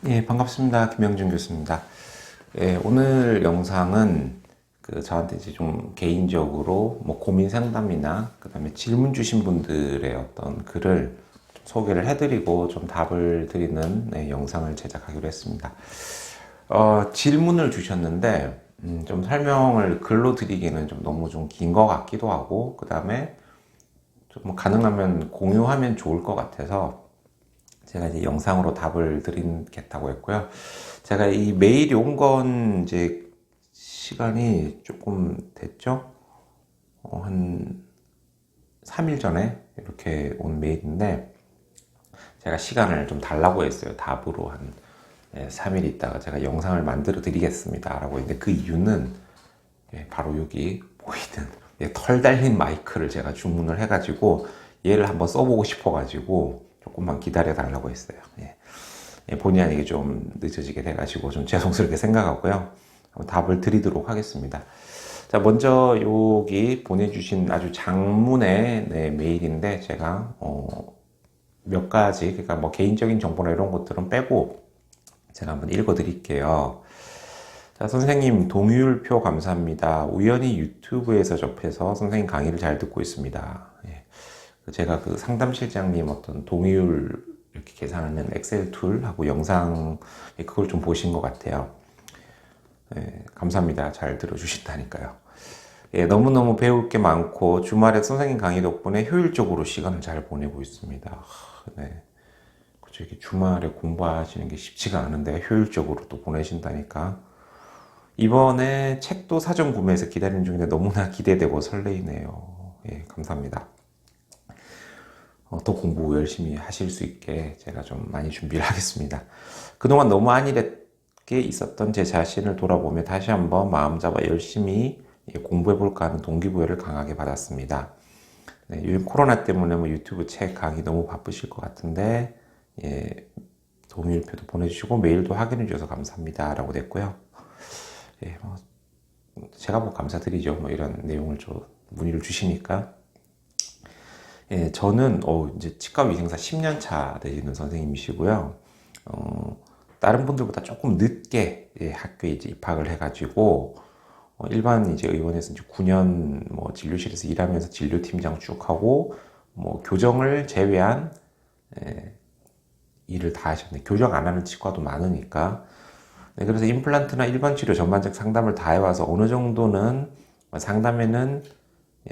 예, 반갑습니다. 김영준 교수입니다. 예, 오늘 영상은 저한테 이제 좀 개인적으로 뭐 고민 상담이나 그다음에 질문 주신 분들의 어떤 글을 좀 소개를 해드리고 좀 답을 드리는 영상을 제작하기로 했습니다. 질문을 주셨는데 좀 설명을 글로 드리기는 좀 너무 좀 긴 것 같기도 하고 그다음에 좀 가능하면 공유하면 좋을 것 같아서 제가 이제 영상으로 답을 드리겠다고 했고요. 제가 이 메일이 온 건 이제 시간이 조금 됐죠? 한 3일 전에 이렇게 온 메일인데 제가 시간을 좀 달라고 했어요. 답으로 한 3일 있다가 제가 영상을 만들어 드리겠습니다. 라고 했는데 그 이유는 바로 여기 보이는 털 달린 마이크를 제가 주문을 해가지고 얘를 한번 써보고 싶어가지고 조금만 기다려 달라고 했어요. 본의 아니게 좀 늦어지게 돼가지고 좀 죄송스럽게 생각하고요. 답을 드리도록 하겠습니다. 자, 먼저 여기 보내주신 아주 장문의 메일인데 제가 몇 가지 그러니까 뭐 개인적인 정보나 이런 것들은 빼고 제가 한번 읽어 드릴게요. 자, 선생님 동의율표 감사합니다. 우연히 유튜브에서 접해서 선생님 강의를 잘 듣고 있습니다. 제가 그 상담실장님 어떤 동의율 이렇게 계산하는 엑셀 툴하고 영상 그걸 좀 보신 것 같아요. 감사합니다. 잘 들어주신다니까요. 너무너무 배울 게 많고 주말에 선생님 강의 덕분에 효율적으로 시간을 잘 보내고 있습니다. 네. 그쵸, 이게 주말에 공부하시는 게 쉽지가 않은데 효율적으로 또 보내신다니까. 이번에 책도 사전 구매해서 기다리는 중인데 너무나 기대되고 설레이네요. 감사합니다. 더 공부 열심히 하실 수 있게 제가 좀 많이 준비를 하겠습니다. 그동안 너무 안일하게 있었던 제 자신을 돌아보며 다시 한번 마음 잡아 열심히 공부해볼까 하는 동기부여를 강하게 받았습니다. 요즘 코로나 때문에 뭐 유튜브 책 강의 너무 바쁘실 것 같은데 동의표도 보내주시고 메일도 확인해 주셔서 감사합니다 라고 됐고요. 제가 뭐 감사드리죠. 뭐 이런 내용을 좀 문의를 주시니까. 저는 이제 치과위생사 10년 차 되시는 선생님이시고요. 다른 분들보다 조금 늦게 학교에 이제 입학을 해가지고 일반 이제 의원에서 이제 9년 뭐 진료실에서 일하면서 진료팀장 쭉 하고 뭐 교정을 제외한 일을 다 하셨네. 교정 안 하는 치과도 많으니까. 그래서 임플란트나 일반 치료 전반적 상담을 다 해와서 어느 정도는 상담에는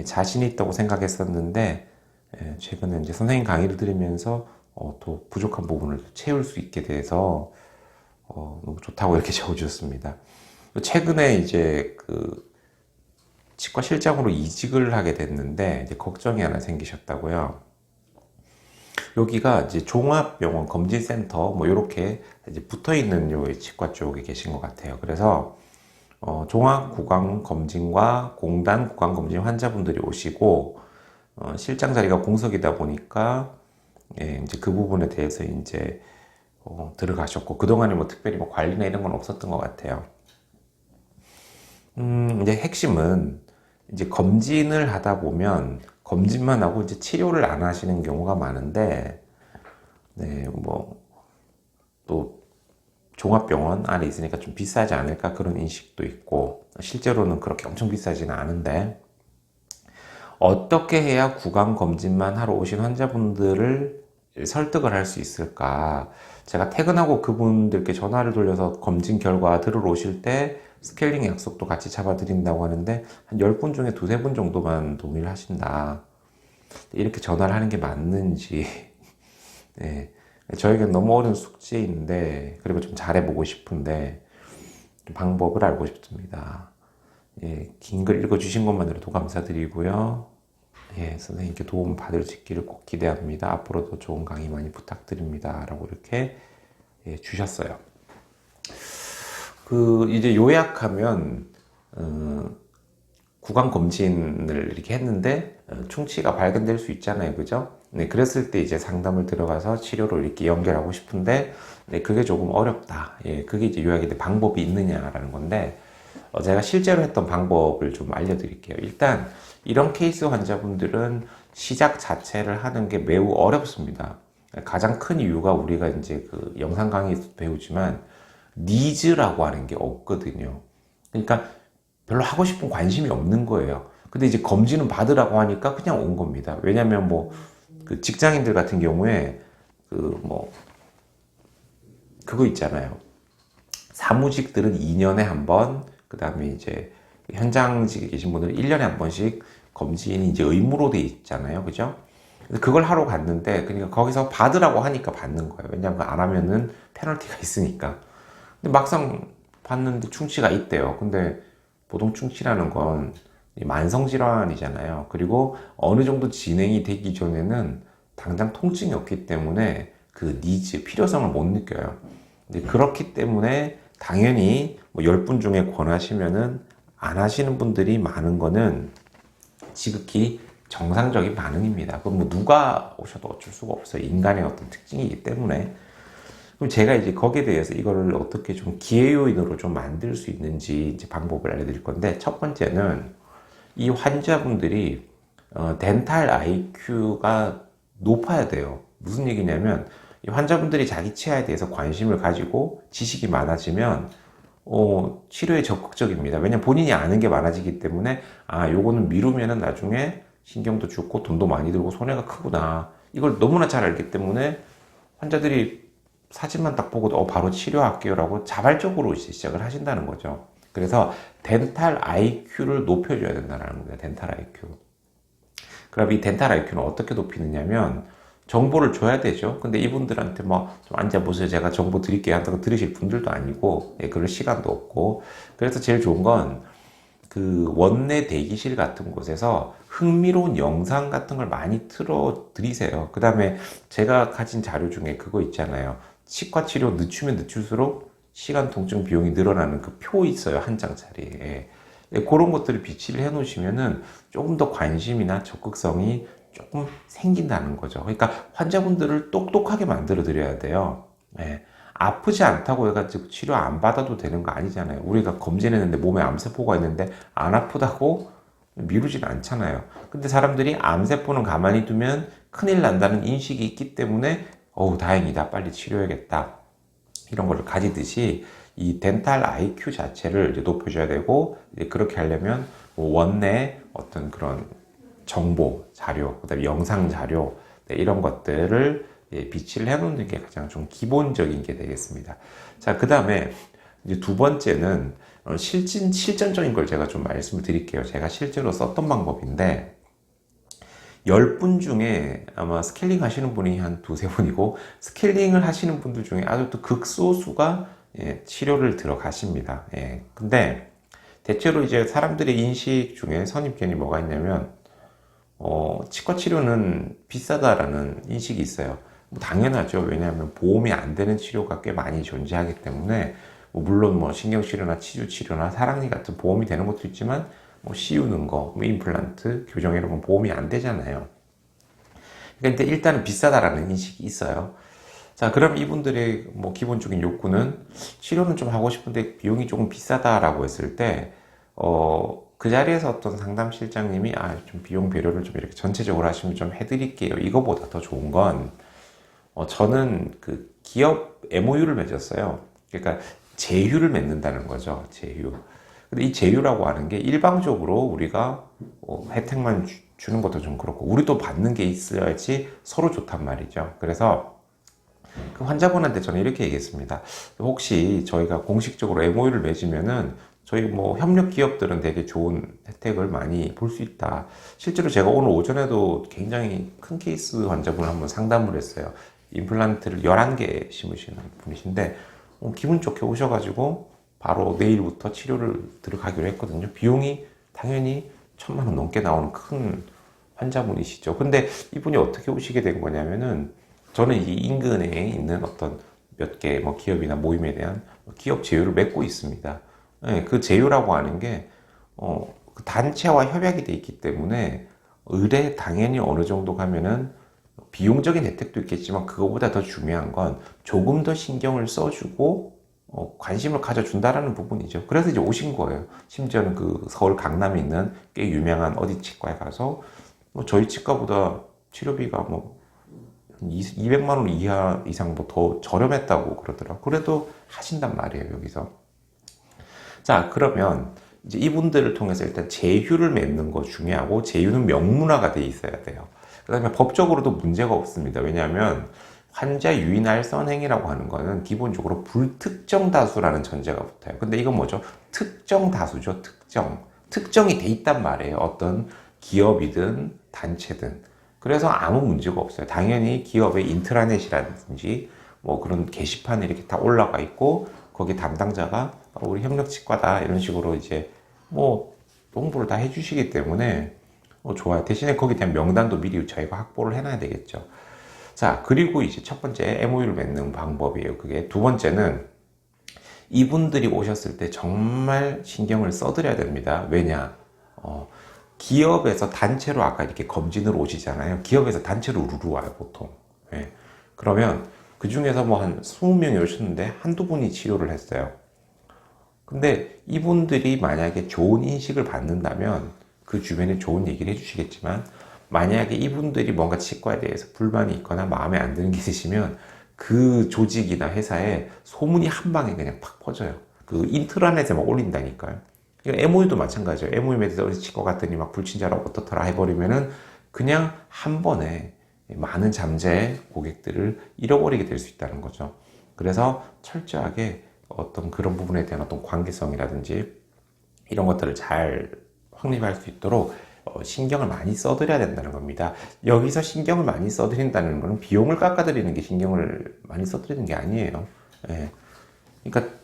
자신이 있다고 생각했었는데 최근에 이제 선생님 강의를 들으면서 또 부족한 부분을 채울 수 있게 돼서 너무 좋다고 이렇게 적어주셨습니다. 최근에 이제 그 치과 실장으로 이직을 하게 됐는데 이제 걱정이 하나 생기셨다고요. 여기가 이제 종합병원 검진센터 뭐 이렇게 이제 붙어 있는 요 치과 쪽에 계신 것 같아요. 그래서 종합구강검진과 공단 구강검진 환자분들이 오시고 실장 자리가 공석이다 보니까 이제 그 부분에 대해서 이제 들어가셨고 그동안에 뭐 특별히 뭐 관리나 이런 건 없었던 것 같아요. 이제 핵심은 이제 검진을 하다 보면 검진만 하고 이제 치료를 안 하시는 경우가 많은데 뭐 또 종합병원 안에 있으니까 좀 비싸지 않을까 그런 인식도 있고 실제로는 그렇게 엄청 비싸지는 않은데 어떻게 해야 구강 검진만 하러 오신 환자분들을 설득을 할 수 있을까? 제가 퇴근하고 그분들께 전화를 돌려서 검진 결과 들으러 오실 때 스케일링 약속도 같이 잡아드린다고 하는데 한 10분 중에 두세 분 정도만 동의를 하신다. 이렇게 전화를 하는 게 맞는지 저에겐 너무 어려운 숙제인데 그리고 좀 잘해보고 싶은데 방법을 알고 싶습니다. 긴 글 읽어주신 것만으로도 감사드리고요. 선생님께 도움 받을 수 있기를 꼭 기대합니다. 앞으로도 좋은 강의 많이 부탁드립니다. 라고 이렇게 주셨어요. 이제 요약하면, 구강 검진을 이렇게 했는데, 충치가 발견될 수 있잖아요. 그죠? 그랬을 때 이제 상담을 들어가서 치료를 이렇게 연결하고 싶은데, 그게 조금 어렵다. 그게 이제 요약인데 방법이 있느냐라는 건데, 제가 실제로 했던 방법을 좀 알려드릴게요. 일단 이런 케이스 환자분들은 시작 자체를 하는 게 매우 어렵습니다. 가장 큰 이유가 우리가 이제 그 영상 강의에서 배우지만 니즈라고 하는 게 없거든요. 그러니까 별로 하고 싶은 관심이 없는 거예요. 근데 이제 검진은 받으라고 하니까 그냥 온 겁니다. 왜냐면 뭐 그 직장인들 같은 경우에 그 뭐 그거 있잖아요. 사무직들은 2년에 한 번, 그 다음에 이제 현장직에 계신 분들은 1년에 한 번씩 검진이 이제 의무로 돼 있잖아요. 그죠? 그걸 하러 갔는데, 그러니까 거기서 받으라고 하니까 받는 거예요. 왜냐면 안 하면은 페널티가 있으니까. 근데 막상 봤는데 충치가 있대요. 근데 보통 충치라는 건 만성질환이잖아요. 그리고 어느 정도 진행이 되기 전에는 당장 통증이 없기 때문에 그 니즈, 필요성을 못 느껴요. 근데 그렇기 때문에 당연히 뭐 10분 중에 권하시면은 안 하시는 분들이 많은 거는 지극히 정상적인 반응입니다. 그럼 뭐 누가 오셔도 어쩔 수가 없어요. 인간의 어떤 특징이기 때문에. 그럼 제가 이제 거기에 대해서 이거를 어떻게 좀 기회 요인으로 좀 만들 수 있는지 이제 방법을 알려드릴 건데, 첫 번째는 이 환자분들이 덴탈 IQ가 높아야 돼요. 무슨 얘기냐면 이 환자분들이 자기 치아에 대해서 관심을 가지고 지식이 많아지면 치료에 적극적입니다. 왜냐면 본인이 아는 게 많아지기 때문에 요거는 미루면은 나중에 신경도 죽고 돈도 많이 들고 손해가 크구나. 이걸 너무나 잘 알기 때문에 환자들이 사진만 딱 보고도 바로 치료할게요라고 자발적으로 이제 시작을 하신다는 거죠. 그래서 덴탈 IQ를 높여줘야 된다는 겁니다. 덴탈 IQ. 그럼 이 덴탈 IQ는 어떻게 높이느냐면 정보를 줘야 되죠. 근데 이분들한테 뭐 좀 앉아보세요. 제가 정보 드릴게요. 한다고 들으실 분들도 아니고, 그럴 시간도 없고. 그래서 제일 좋은 건 그 원내 대기실 같은 곳에서 흥미로운 영상 같은 걸 많이 틀어 드리세요. 그 다음에 제가 가진 자료 중에 그거 있잖아요. 치과 치료 늦추면 늦출수록 시간 통증 비용이 늘어나는 그 표 있어요. 한 장짜리. 그런 것들을 비치를 해 놓으시면은 조금 더 관심이나 적극성이 조금 생긴다는 거죠. 그러니까 환자분들을 똑똑하게 만들어 드려야 돼요. 아프지 않다고 해가지고 치료 안 받아도 되는 거 아니잖아요. 우리가 검진했는데 몸에 암세포가 있는데 안 아프다고 미루진 않잖아요. 근데 사람들이 암세포는 가만히 두면 큰일 난다는 인식이 있기 때문에 다행이다. 빨리 치료해야겠다. 이런 걸 가지듯이 이 덴탈 IQ 자체를 이제 높여줘야 되고, 이제 그렇게 하려면 뭐 원내 어떤 그런 정보, 자료, 그다음에 영상 자료, 이런 것들을 비치를 해놓는 게 가장 좀 기본적인 게 되겠습니다. 자, 그 다음에 이제 두 번째는 실전적인 걸 제가 좀 말씀을 드릴게요. 제가 실제로 썼던 방법인데, 10분 중에 아마 스케일링 하시는 분이 한 두세 분이고, 스케일링을 하시는 분들 중에 아주 또 극소수가 치료를 들어가십니다. 근데 대체로 이제 사람들의 인식 중에 선입견이 뭐가 있냐면, 치과 치료는 비싸다라는 인식이 있어요. 뭐 당연하죠. 왜냐하면 보험이 안 되는 치료가 꽤 많이 존재하기 때문에, 물론 뭐 신경치료나 치주치료나 사랑니 같은 보험이 되는 것도 있지만, 뭐 씌우는 거, 뭐 임플란트, 교정 이런 건 보험이 안 되잖아요. 근데 일단은 비싸다라는 인식이 있어요. 자, 그럼 이분들의 뭐 기본적인 욕구는 치료는 좀 하고 싶은데 비용이 조금 비싸다라고 했을 때, 그 자리에서 어떤 상담 실장님이 좀 비용 배려를 좀 이렇게 전체적으로 하시면 좀 해드릴게요. 이거보다 더 좋은 건, 저는 그 기업 MOU를 맺었어요. 그러니까 제휴를 맺는다는 거죠. 제휴. 근데 이 제휴라고 하는 게 일방적으로 우리가 혜택만 주는 것도 좀 그렇고, 우리도 받는 게 있어야지 서로 좋단 말이죠. 그래서 그 환자분한테 저는 이렇게 얘기했습니다. 혹시 저희가 공식적으로 MOU를 맺으면은 저희 뭐 협력 기업들은 되게 좋은 혜택을 많이 볼 수 있다. 실제로 제가 오늘 오전에도 굉장히 큰 케이스 환자분을 한번 상담을 했어요. 임플란트를 11개 심으시는 분이신데, 기분 좋게 오셔가지고 바로 내일부터 치료를 들어가기로 했거든요. 비용이 당연히 1,000만 원 넘게 나오는 큰 환자분이시죠. 근데 이분이 어떻게 오시게 된 거냐면은, 저는 이 인근에 있는 어떤 몇 개 뭐 기업이나 모임에 대한 기업 제휴를 맺고 있습니다. 그 제휴라고 하는 게 그 단체와 협약이 돼 있기 때문에 의뢰 당연히 어느 정도 가면은 비용적인 혜택도 있겠지만, 그거보다 더 중요한 건 조금 더 신경을 써주고 관심을 가져준다라는 부분이죠. 그래서 이제 오신 거예요. 심지어는 그 서울 강남에 있는 꽤 유명한 어디 치과에 가서 저희 치과보다 치료비가 뭐 200만 원 이하 이상 뭐 더 저렴했다고 그러더라고요. 그래도 하신단 말이에요, 여기서. 자, 그러면 이제 이분들을 통해서 일단 제휴를 맺는 거 중요하고, 제휴는 명문화가 돼 있어야 돼요. 그 다음에 법적으로도 문제가 없습니다. 왜냐하면 환자 유인할 선행이라고 하는 거는 기본적으로 불특정 다수라는 전제가 붙어요. 근데 이건 뭐죠? 특정 다수죠. 특정이 돼 있단 말이에요. 어떤 기업이든 단체든. 그래서 아무 문제가 없어요. 당연히 기업의 인트라넷이라든지 뭐 그런 게시판에 이렇게 다 올라가 있고, 거기 담당자가 우리 협력치과다 이런 식으로 이제 뭐 홍보를 다 해주시기 때문에 좋아요. 대신에 거기에 대한 명단도 미리 저희가 확보를 해놔야 되겠죠. 자, 그리고 이제 첫 번째 MOU를 맺는 방법이에요. 그게 두 번째는 이분들이 오셨을 때 정말 신경을 써드려야 됩니다. 왜냐? 기업에서 단체로 아까 이렇게 검진으로 오시잖아요. 기업에서 단체로 우르르 와요, 보통. 예. 그러면 그 중에서 뭐 한 20명이 오셨는데 한두 분이 치료를 했어요. 근데 이분들이 만약에 좋은 인식을 받는다면 그 주변에 좋은 얘기를 해주시겠지만, 만약에 이분들이 뭔가 치과에 대해서 불만이 있거나 마음에 안 드는 게 있으시면 그 조직이나 회사에 소문이 한 방에 그냥 팍 퍼져요. 그 인트라넷에 막 올린다니까요. MOU도 마찬가지예요. MOU 맺어서 치과 갔더니 막 불친절하고 어떻더라 해버리면은 그냥 한 번에 많은 잠재의 고객들을 잃어버리게 될 수 있다는 거죠. 그래서 철저하게 어떤 그런 부분에 대한 어떤 관계성이라든지 이런 것들을 잘 확립할 수 있도록 신경을 많이 써드려야 된다는 겁니다. 여기서 신경을 많이 써드린다는 것은 비용을 깎아드리는 게 신경을 많이 써드리는 게 아니에요. 예. 그러니까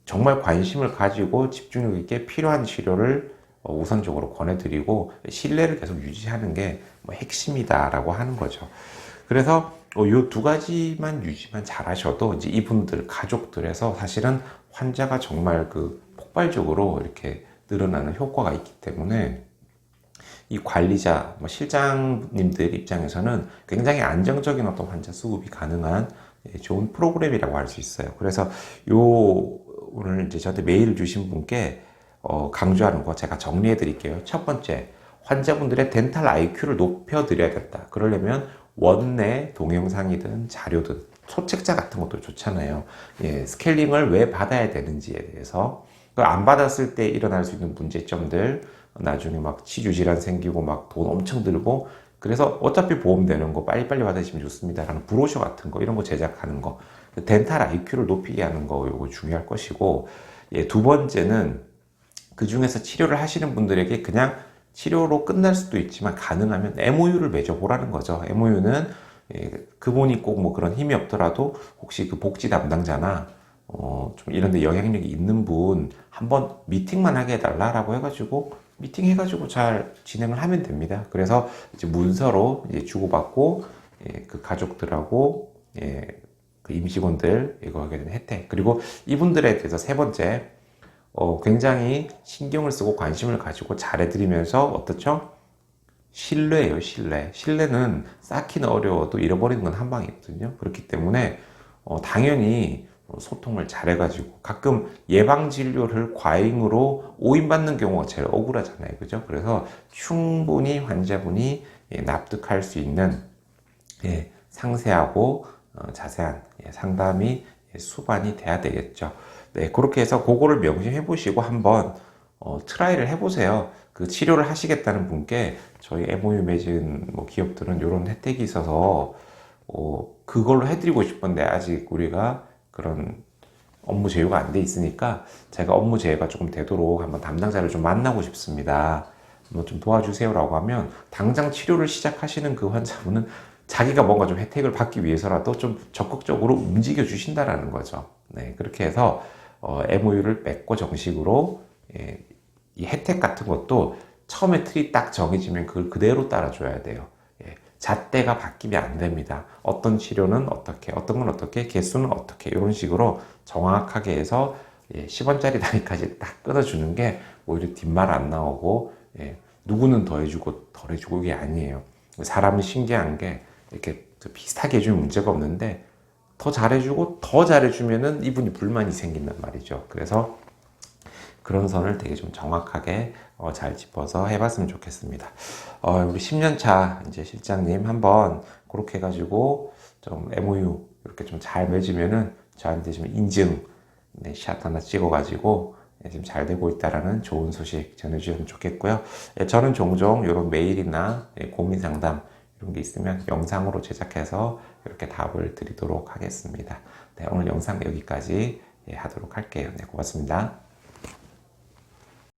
정말 관심을 가지고 집중력 있게 필요한 치료를 우선적으로 권해드리고 신뢰를 계속 유지하는 게 뭐 핵심이다라고 하는 거죠. 그래서 이 두 가지만 유지만 잘하셔도 이제 이분들 가족들에서 사실은 환자가 정말 그 폭발적으로 이렇게 늘어나는 효과가 있기 때문에 이 관리자, 뭐 실장님들 입장에서는 굉장히 안정적인 어떤 환자 수급이 가능한 좋은 프로그램이라고 할 수 있어요. 그래서 오늘 이제 저한테 메일을 주신 분께 강조하는 거 제가 정리해 드릴게요. 첫 번째, 환자분들의 덴탈 IQ를 높여 드려야 된다. 그러려면 원내 동영상이든 자료든 소책자 같은 것도 좋잖아요. 예, 스케일링을 왜 받아야 되는지에 대해서, 안 받았을 때 일어날 수 있는 문제점들, 나중에 막 치주질환 생기고 막 돈 엄청 들고, 그래서 어차피 보험 되는 거 빨리빨리 받으시면 좋습니다라는 브로셔 같은 거, 이런 거 제작하는 거, 덴탈 IQ를 높이게 하는 거, 이거 중요할 것이고, 예, 두 번째는 그 중에서 치료를 하시는 분들에게 그냥 치료로 끝날 수도 있지만 가능하면 MOU를 맺어보라는 거죠. MOU는 그분이 꼭 뭐 그런 힘이 없더라도 혹시 그 복지 담당자나 좀 이런 데 영향력이 있는 분 한번 미팅만 하게 해달라라고 해가지고 미팅 해가지고 잘 진행을 하면 됩니다. 그래서 이제 문서로 이제 주고받고 그 가족들하고 그 임직원들 이거 하게 된 혜택, 그리고 이분들에 대해서 세 번째, 굉장히 신경을 쓰고 관심을 가지고 잘해드리면서 어떻죠? 신뢰예요, 신뢰. 신뢰는 쌓기는 어려워도 잃어버리는 건 한 방이거든요. 그렇기 때문에 당연히 소통을 잘해가지고, 가끔 예방진료를 과잉으로 오인받는 경우가 제일 억울하잖아요. 그죠? 그래서 충분히 환자분이 납득할 수 있는 상세하고 자세한 상담이 수반이 돼야 되겠죠. 네, 그렇게 해서 그거를 명심해 보시고 한번 트라이를 해보세요. 그 치료를 하시겠다는 분께 저희 MOU 맺은 뭐 기업들은 이런 혜택이 있어서 그걸로 해드리고 싶은데 아직 우리가 그런 업무 제휴가 안 돼 있으니까 제가 업무 제휴가 조금 되도록 한번 담당자를 좀 만나고 싶습니다. 뭐 좀 도와주세요라고 하면 당장 치료를 시작하시는 그 환자분은 자기가 뭔가 좀 혜택을 받기 위해서라도 좀 적극적으로 움직여 주신다라는 거죠. 네, 그렇게 해서 MOU를 맺고 정식으로 이 혜택 같은 것도 처음에 틀이 딱 정해지면 그걸 그대로 따라줘야 돼요. 잣대가 바뀌면 안 됩니다. 어떤 치료는 어떻게, 어떤 건 어떻게, 개수는 어떻게, 이런 식으로 정확하게 해서 10원짜리 단위까지 딱 끊어주는 게 오히려 뒷말 안 나오고, 누구는 더 해주고 덜 해주고 이게 아니에요. 사람은 신기한 게 이렇게 비슷하게 해주면 문제가 없는데 더 잘해주고 더 잘해주면은 이분이 불만이 생긴단 말이죠. 그래서 그런 선을 되게 좀 정확하게 잘 짚어서 해봤으면 좋겠습니다. 우리 10년차 이제 실장님 한번 그렇게 해가지고 좀 MOU 이렇게 좀 잘 맺으면은 저한테 좀 인증 네, 샷 하나 찍어가지고 지금 잘 되고 있다라는 좋은 소식 전해주시면 좋겠고요. 저는 종종 이런 메일이나 고민 상담 이런 게 있으면 영상으로 제작해서 이렇게 답을 드리도록 하겠습니다. 네, 오늘 영상 여기까지 하도록 할게요. 네, 고맙습니다.